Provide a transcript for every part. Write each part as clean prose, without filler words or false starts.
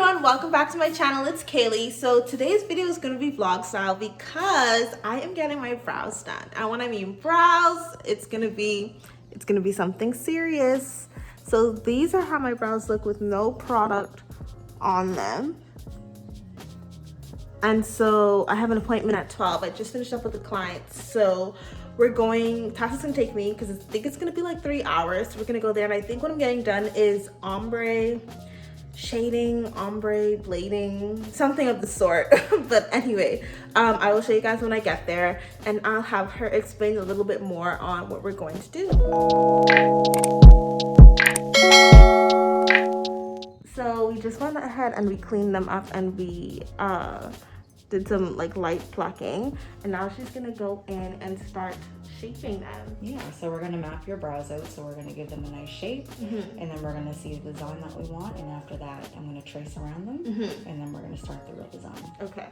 everyone, welcome back to my channel. It's Kaylee. So today's video is going to be vlog style because I am getting my brows done. And when I mean brows, it's gonna be something serious. So these are how my brows look with no product on them. And so I have an appointment at 12. I just finished up with the client. So Tassa's gonna take me because I think it's gonna be like 3 hours. So we're gonna go there, and I think what I'm getting done is ombre shading, ombre blading, something of the sort. But anyway, I will show you guys when I get there, and I'll have her explain a little bit more on what we're going to do. So we just went ahead and we cleaned them up, and we did some like light plucking, and now she's gonna go in and start shaping them. Yeah, so we're gonna map your brows out, so we're gonna give them a nice shape, and then we're gonna see the design that we want, and after that I'm gonna trace around them, and then we're gonna start the real design. Okay.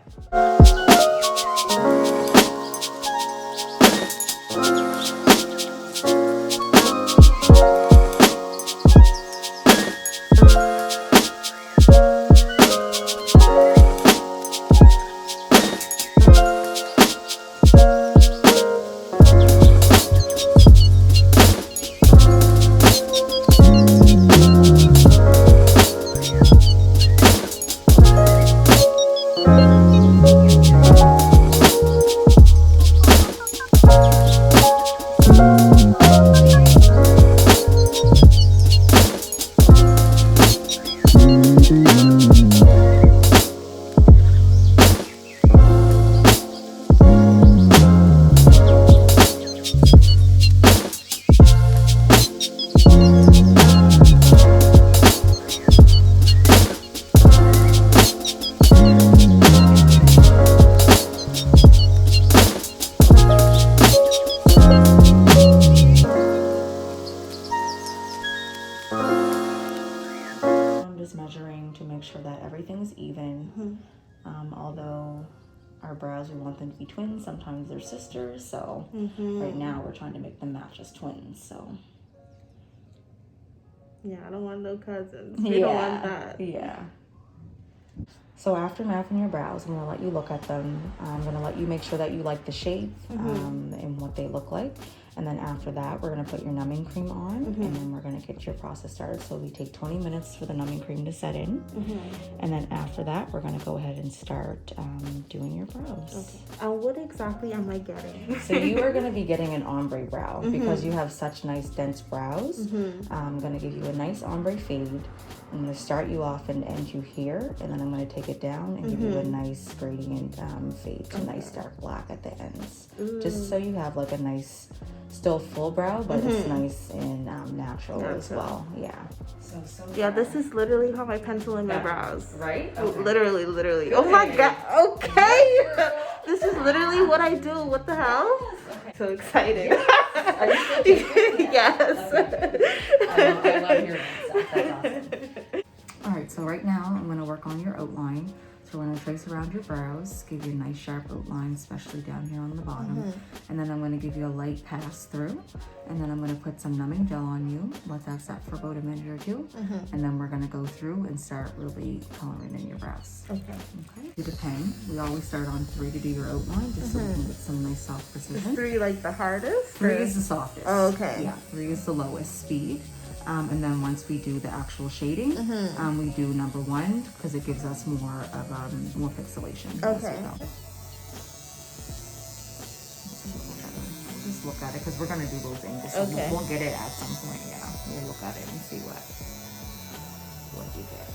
Measuring to make sure that everything's even. Although our brows, we want them to be twins, sometimes they're sisters, so right now we're trying to make them match as twins. So yeah, I don't want no cousins. We don't want that. Yeah. So after mapping your brows, I'm gonna let you look at them. I'm gonna let you make sure that you like the shape and what they look like. And then after that, we're gonna put your numbing cream on, and then we're gonna get your process started. So we take 20 minutes for the numbing cream to set in. And then after that, we're gonna go ahead and start doing your brows. Okay. And what exactly am I getting? So you are gonna be getting an ombre brow because you have such nice dense brows. I'm gonna give you a nice ombre fade. I'm gonna start you off and end you here, and then I'm gonna take it down and give you a nice gradient fade to nice dark black at the ends. Just so you have like a nice, still full brow, but it's nice and natural as well. Yeah. So yeah, this is literally how I pencil in my brows. Right? Okay. Literally. Good. Oh my god. Okay. This is literally what I do. What the hell? Okay. So exciting. Are you still taping? Yes. Okay. I love hearing that stuff. That's awesome. All right, so right now I'm going to work on your outline. So we're going to trace around your brows, give you a nice sharp outline, especially down here on the bottom. And then I'm going to give you a light pass through. And then I'm going to put some numbing gel on you. Let that set for about a minute or two. And then we're going to go through and start really coloring in your brows. Okay. Do the pen. We always start on 3 to do your outline, just so we can get some nice soft precision. Is 3 like the hardest? 3 is the softest. Oh, okay. Yeah, 3 is the lowest speed. And then once we do the actual shading, we do number 1 because it gives us more of more pixelation. Okay. Just look at it because we're gonna do those angles. So we'll get it at some point. Yeah, we'll look at it and see what you get.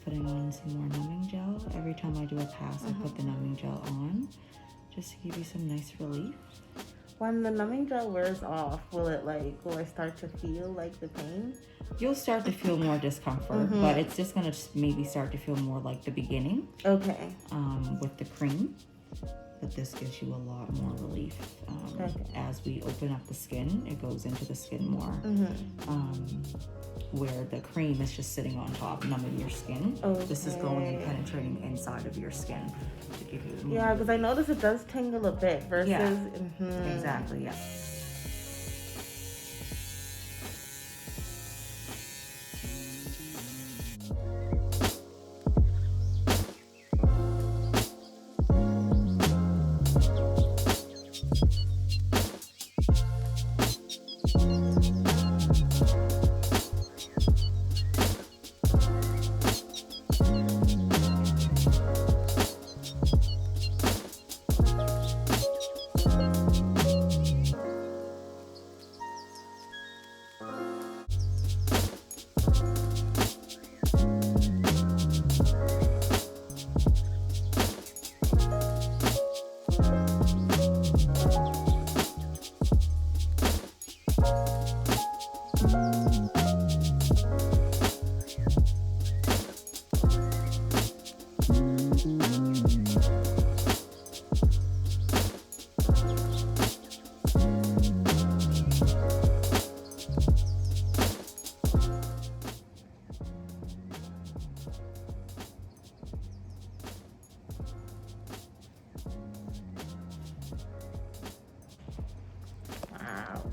Putting on some more numbing gel. Every time I do a pass, I put the numbing gel on just to give you some nice relief. When the numbing gel wears off, will I start to feel like the pain? You'll start to feel more discomfort, but it's just gonna maybe start to feel more like the beginning. Okay. With the cream, but this gives you a lot more relief. As we open up the skin, it goes into the skin more. Where the cream is just sitting on top, numbing your skin. This is going and penetrating inside of your skin to give you more. Yeah, because I notice it does tingle a bit versus... Exactly, yeah.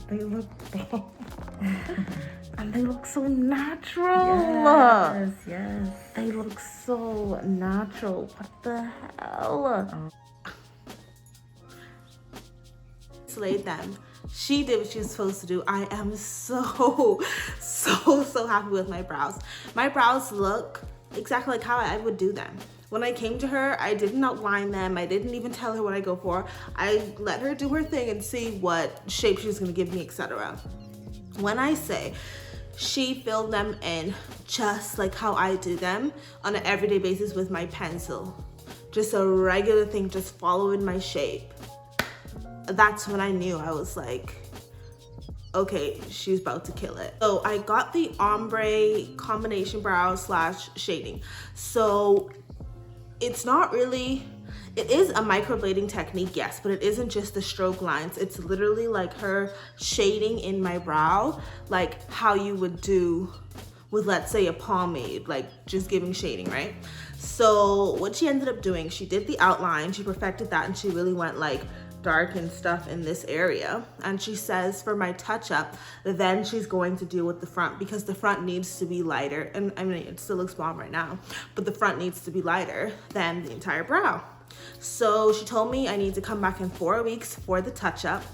They look and they look so natural. Yes. They look so natural. What the hell? Slayed them. She did what she was supposed to do. I am so happy with my brows. My brows look exactly like how I would do them. When I came to her, I didn't outline them. I didn't even tell her what I go for. I let her do her thing and see what shape she was gonna give me, etc. When I say she filled them in just like how I do them on an everyday basis with my pencil. Just a regular thing, just following my shape. That's when I knew. I was like, okay, she's about to kill it. So I got the Ombre combination brow / shading. So it's not really, it is a microblading technique, yes, but it isn't just the stroke lines. It's literally like her shading in my brow, like how you would do with, let's say, a pomade, like just giving shading, right? So what she ended up doing, she did the outline, she perfected that, and she really went like dark and stuff in this area. And she says for my touch-up, then she's going to deal with the front, because the front needs to be lighter. And I mean, it still looks bomb right now, but the front needs to be lighter than the entire brow. So she told me I need to come back in 4 weeks for the touch-up,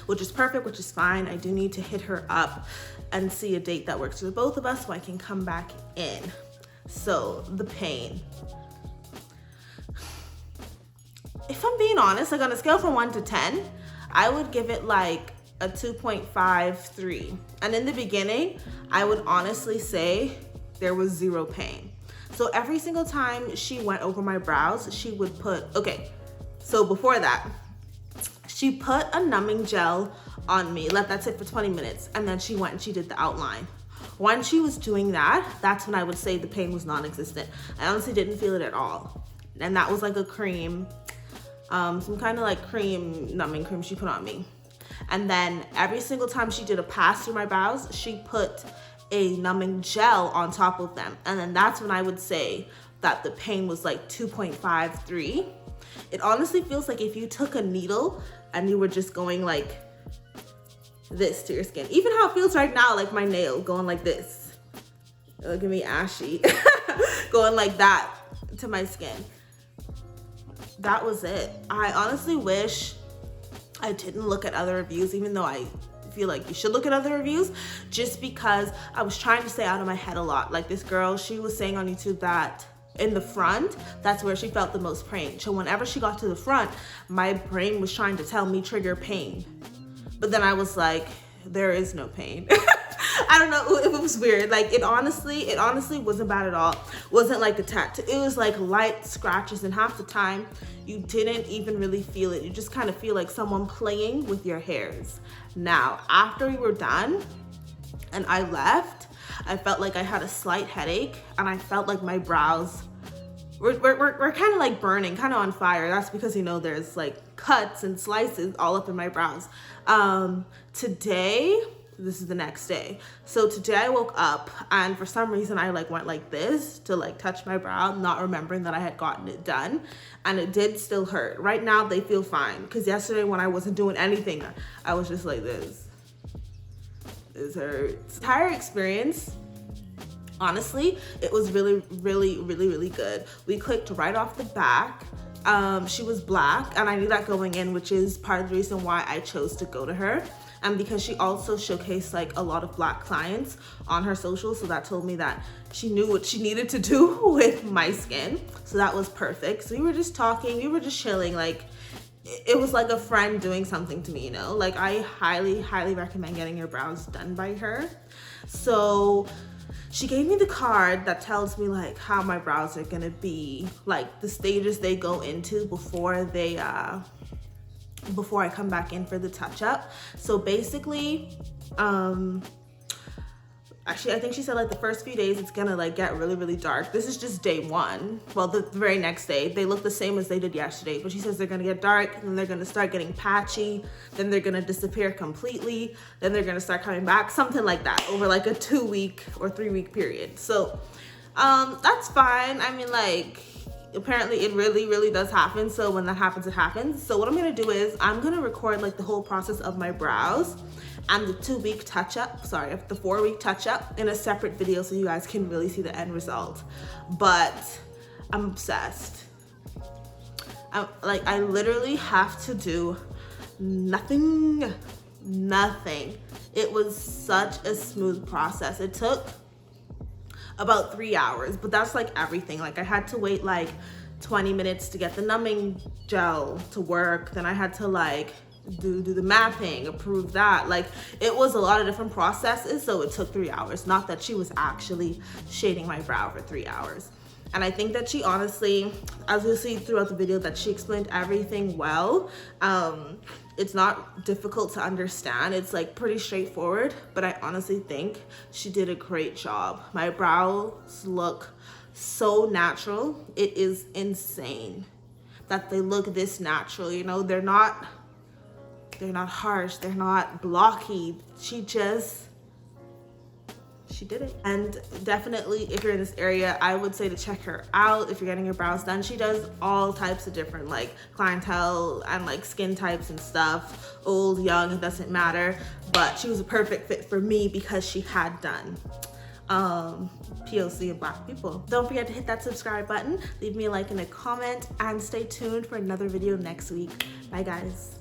which is perfect, which is fine. I do need to hit her up and see a date that works for both of us so I can come back in. So the pain. If I'm being honest, like on a scale from 1 to 10, I would give it like a 2.53. And in the beginning, I would honestly say there was zero pain. So every single time she went over my brows, she would put, okay, so before that, she put a numbing gel on me, let that sit for 20 minutes, and then she went and she did the outline. When she was doing that, that's when I would say the pain was non-existent. I honestly didn't feel it at all. And that was like a cream, some kind of like cream, numbing cream she put on me. And then every single time she did a pass through my brows, she put a numbing gel on top of them. And then that's when I would say that the pain was like 2.53. It honestly feels like if you took a needle and you were just going like this to your skin. Even how it feels right now, like my nail going like this. Look at me ashy. Going like that to my skin. That was it. I honestly wish I didn't look at other reviews, even though I feel like you should look at other reviews, just because I was trying to stay out of my head a lot. Like this girl, she was saying on YouTube that in the front, that's where she felt the most pain. So whenever she got to the front, my brain was trying to tell me trigger pain. But then I was like, there is no pain. I don't know, it was weird. Like it honestly wasn't bad at all. Wasn't like a tattoo. It was like light scratches, and half the time you didn't even really feel it. You just kind of feel like someone playing with your hairs. Now, after we were done and I left, I felt like I had a slight headache, and I felt like my brows were kind of like burning, kind of on fire. That's because, you know, there's like cuts and slices all up in my brows. Today, this is the next day. So today I woke up, and for some reason I like went like this to like touch my brow, not remembering that I had gotten it done, and it did still hurt. Right now they feel fine, because yesterday when I wasn't doing anything, I was just like this. This hurts. Entire experience, honestly, it was really good. We clicked right off the back. She was black, and I knew that going in, which is part of the reason why I chose to go to her. And because she also showcased like a lot of black clients on her socials, so that told me that she knew what she needed to do with my skin. So that was perfect. So we were just talking, we were just chilling. Like it was like a friend doing something to me, you know? Like I highly recommend getting your brows done by her. So she gave me the card that tells me like how my brows are gonna be, like the stages they go into before I come back in for the touch-up. So basically, actually I think she said like the first few days it's gonna like get really dark. This is just day one. Well, the very next day they look the same as they did yesterday, but she says they're gonna get dark, and then they're gonna start getting patchy, then they're gonna disappear completely, then they're gonna start coming back, something like that, over like a 2-week or 3-week period. So that's fine. I mean, like, apparently it really does happen. So when that happens, it happens. So what I'm gonna do is I'm gonna record like the whole process of my brows and the 2-week touch-up, sorry, the 4-week touch-up in a separate video, so you guys can really see the end result. But I'm obsessed. I literally have to do nothing. It was such a smooth process. It took about 3 hours, but that's like everything. Like I had to wait like 20 minutes to get the numbing gel to work. Then I had to like do the mapping, approve that. Like it was a lot of different processes, so it took 3 hours. Not that she was actually shading my brow for 3 hours. And I think that she honestly, as you'll see throughout the video, that she explained everything well. It's not difficult to understand. It's like pretty straightforward, but I honestly think she did a great job. My brows look so natural. It is insane that they look this natural. You know, they're not harsh, they're not blocky. She did it. And definitely, if you're in this area, I would say to check her out if you're getting your brows done. She does all types of different like clientele and like skin types and stuff. Old, young, it doesn't matter. But she was a perfect fit for me because she had done POC of black people. Don't forget to hit that subscribe button, leave me a like and a comment, and stay tuned for another video next week. Bye guys.